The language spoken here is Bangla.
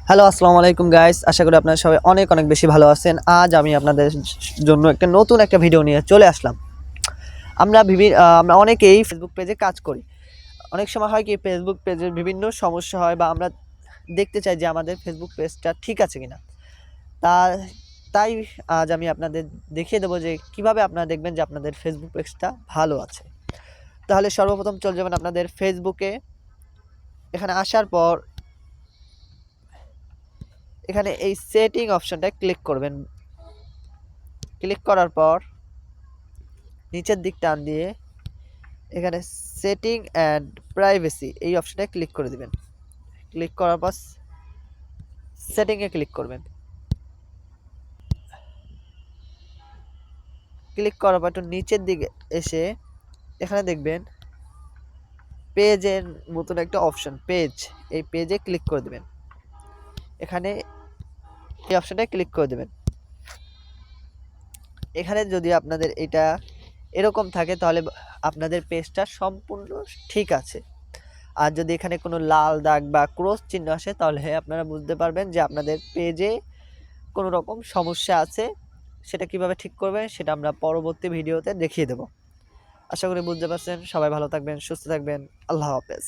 হ্যালো, আসসালামু আলাইকুম গাইস। আশা করি আপনারা সবাই অনেক অনেক বেশি ভালো আছেন। আজ আমি আপনাদের জন্য নতুন একটা ভিডিও নিয়ে চলে আসলাম। আমরা অনেকেই ফেসবুক পেজে কাজ করি। অনেক সময় হয় কি ফেসবুক পেজের বিভিন্ন সমস্যা হয় বা আমরা দেখতে চাই যে আমাদের ফেসবুক পেজটা ঠিক আছে কিনা। তা তাই আজ আমি আপনাদের দেখিয়ে দেবো যে কিভাবে আপনারা দেখবেন যে আপনাদের ফেসবুক পেজটা ভালো আছে। তাহলে সর্বপ্রথম চলে যাবেন আপনাদের ফেসবুকে। এখানে আসার পর এখানে এই সেটিং অপশনটায় ক্লিক করবেন। ক্লিক করার পর নিচের দিক টান দিয়ে এখানে সেটিং অ্যান্ড প্রাইভেসি এই অপশনটায় ক্লিক করে দিবেন। ক্লিক করার পর সেটিংয়ে ক্লিক করবেন। ক্লিক করার পর একটু নিচের দিকে এসে এখানে দেখবেন পেজের মতন একটা অপশন পেজ, এই পেজে ক্লিক করে দেবেন। এখানে এই অপশনটায় ক্লিক করে দেবেন। এখানে যদি আপনাদের এটা এরকম থাকে তাহলে আপনাদের পেজটা সম্পূর্ণ ঠিক আছে। আর যদি এখানে কোনো লাল দাগ বা ক্রস চিহ্ন আসে তাহলে আপনারা বুঝতে পারবেন যে আপনাদের পেজে কোনো রকম সমস্যা আছে। সেটা কিভাবে ঠিক করবেন সেটা আমরা পরবর্তী ভিডিওতে দেখিয়ে দেব। আশা করি বুঝতে পারছেন। সবাই ভালো থাকবেন, সুস্থ থাকবেন। আল্লাহ হাফেজ।